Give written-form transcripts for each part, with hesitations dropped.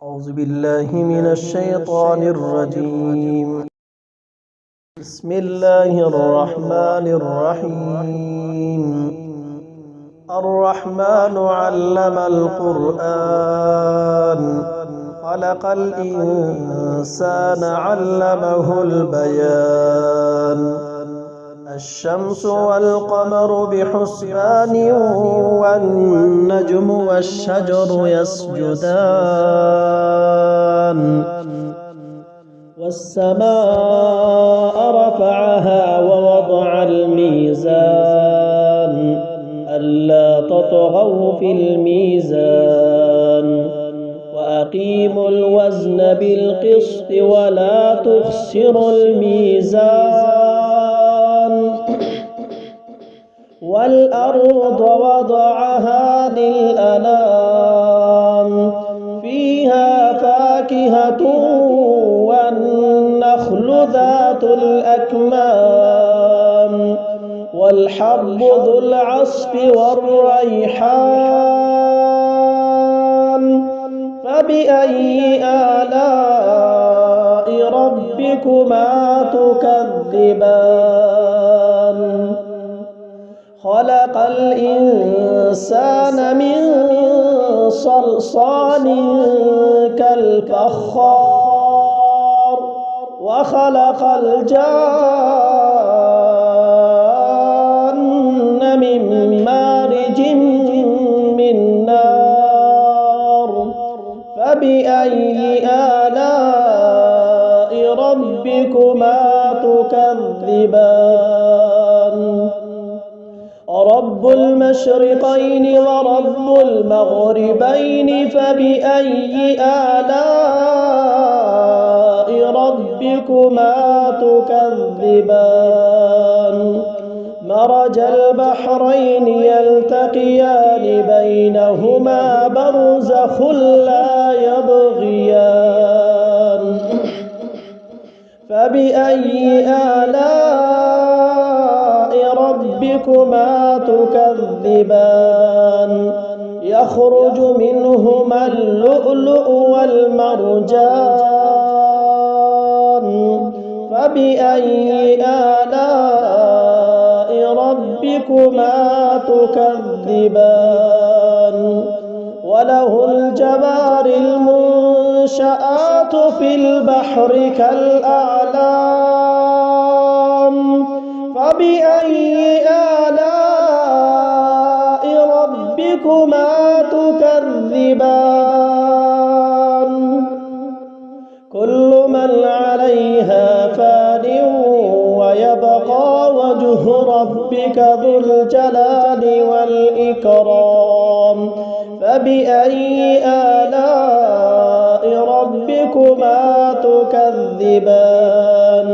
أعوذ بالله من الشيطان الرجيم. بسم الله الرحمن الرحيم. الرحمن علم القرآن خلق الإنسان علمه البيان. الشمس والقمر بحسبان والنجم والشجر يسجدان والسماء رفعها ووضع الميزان ألا تطغوا في الميزان وأقيموا الوزن بالقسط ولا تخسروا الميزان والأرض وضعها للأنام فيها فاكهة والنخل ذات الأكمام والحب ذو العصف والريحان فبأي آلاء ربكما تكذبان خلق الإنسان من صلصال كالفخار وخلق الجان من مارج من نار فبأي آلاء ربكما تكذبان رب المشرقين ورب المغربين فبأي آلاء ربكما تكذبان مرج البحرين يلتقيان بينهما برزخ لا يبغيان فبأي آلاء ربكما تكذبان يخرج منهما اللؤلؤ والمرجان فبأي آلاء ربكما تكذبان وله الجوار المنشآت في البحر كالأعلام فبأي آلاء ربكما تكذبان كل من عليها فان ويبقى وجه ربك ذو الجلال والإكرام فبأي آلاء ربكما تكذبان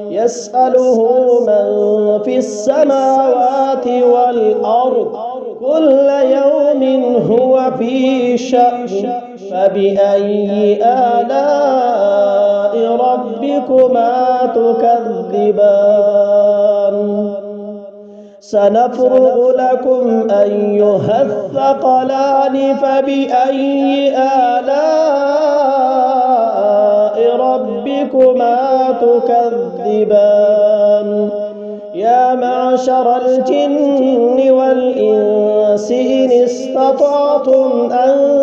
يسأله من في السماوات والأرض كل يوم هو في شأن فبأي آلاء ربكما تكذبان سنفرغ لكم أيها الثقلان فبأي آلاء ربكما تكذبان يا معشر الجن والإنس إن استطعتم أن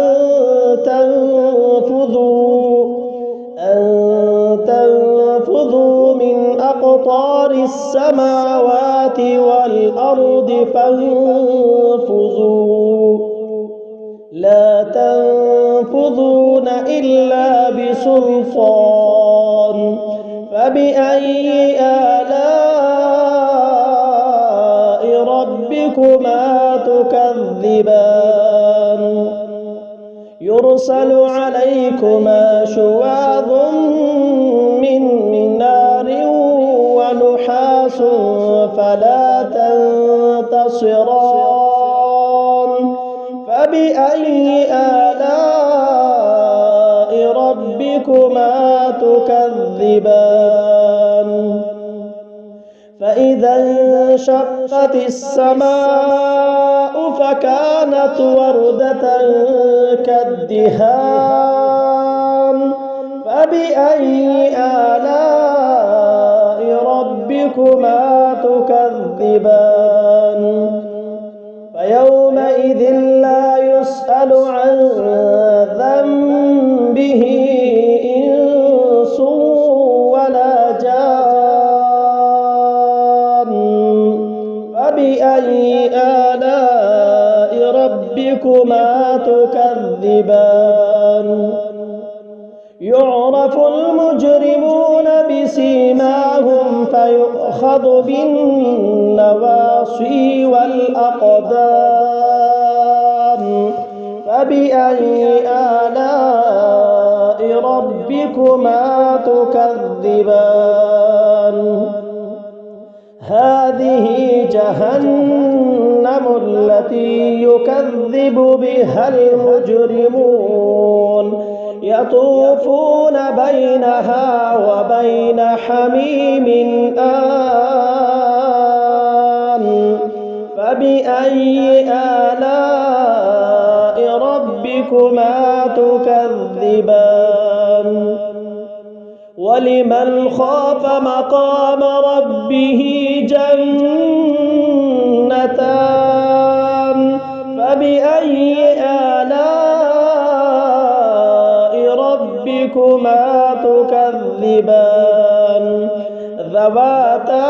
تنفذوا من أقطار السماوات والأرض فانفذوا لا تنفذون إلا بسلطان فبأي آلاء ربكما تكذبان يرسل عليكما شواظ من نار ونحاس فلا تنتصران فبأي آلاء ربكما تكذبان فإذا انشقت السماء فكانت وردة كالدهان فبأي آلاء ربكما تكذبان فيومئذ لا يسأل عن ذنبه إنس ولا جان فبأي آلاء ربكما تكذبان يعرف المجرمون بسيماهم فيؤخذ بالنواصي والأقدام فبأي آلاء ربكما تكذبان هذه جهنم التي يكذب بها المجرمون يطوفون بينها وبين حميم آن فبأي آلاء ربكما تكذبان ولمن خاف مقام ربه جنتان فبأي آلاء ربكما تكذبان ذواتا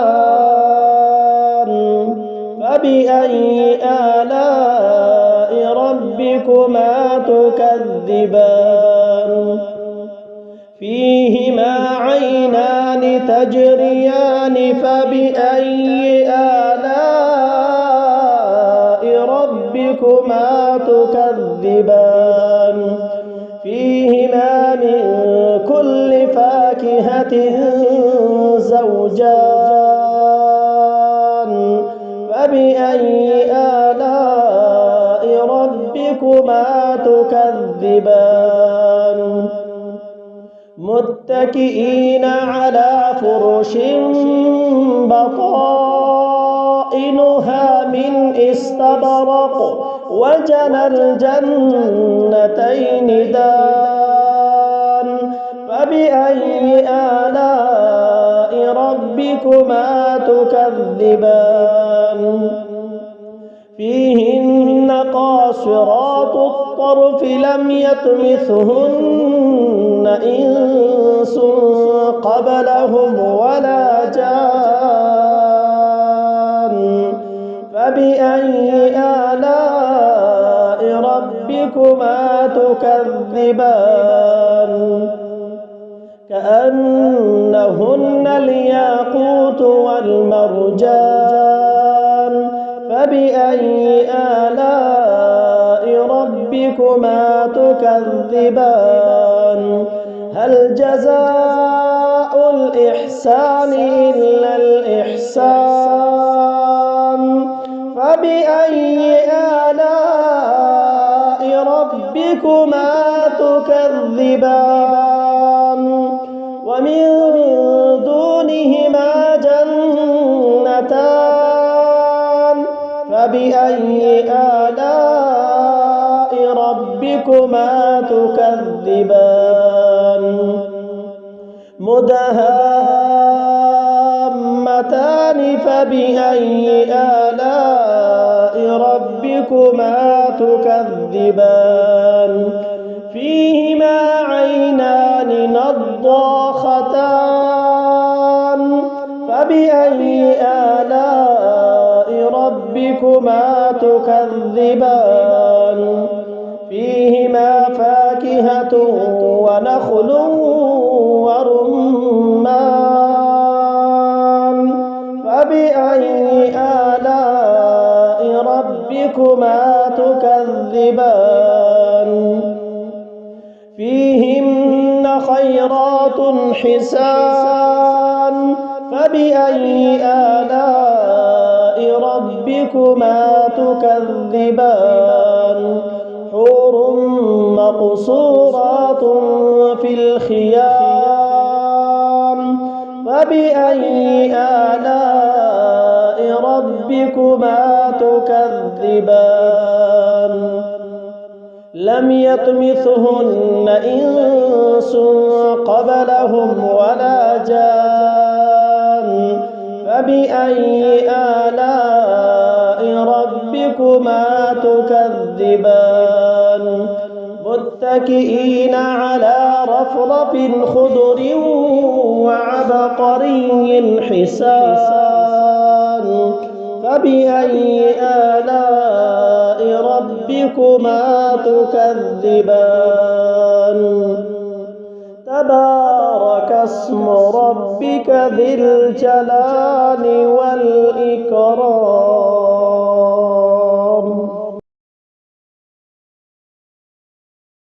أفنان فبأي آلاء ربكما تكذبان فيهما عينان تجريان فبأي آلاء ربكما تكذبان فيهما من كل فاكهة زوجان فبأي آلاء ربكما تكذبان متكئين على فرش بطائنها من استبرق وجنى الجنتين دان فبأي آلاء ربكما تكذبان فيهن قاصرات الطرف لم يطمثهن إنس قبلهم ولا جان فبأي آلاء ربكما تكذبان كأنهن الياقوت والمرجان فبأي آلاء ربكما تكذبان هل جزاء الإحسان إلا الإحسان فبأي آلاء ربكما تكذبان ومن دونهما جنتان فبأي آلاء ربكما تكذبان مدهامتان فبأي آلاء ربكما تكذبان فيهما عينان نضاختان فبأي آلاء ربكما تكذبان فيهما فاكهة ونخل ورمان فبأي آلاء ربكما تكذبان فيهن خيرات حسان فبأي آلاء ربكما تكذبان حور مقصورات في الخيام فبأي آلاء ربكما تكذبان لم يطمثهن إنس قبلهم ولا جان فبأي آلاء ربكما تكذبان متكئين على رفرف خضر وعبقري حسان فبأي آلاء ربكما تكذبان تبارك اسم ربك ذي الجلال والإكرام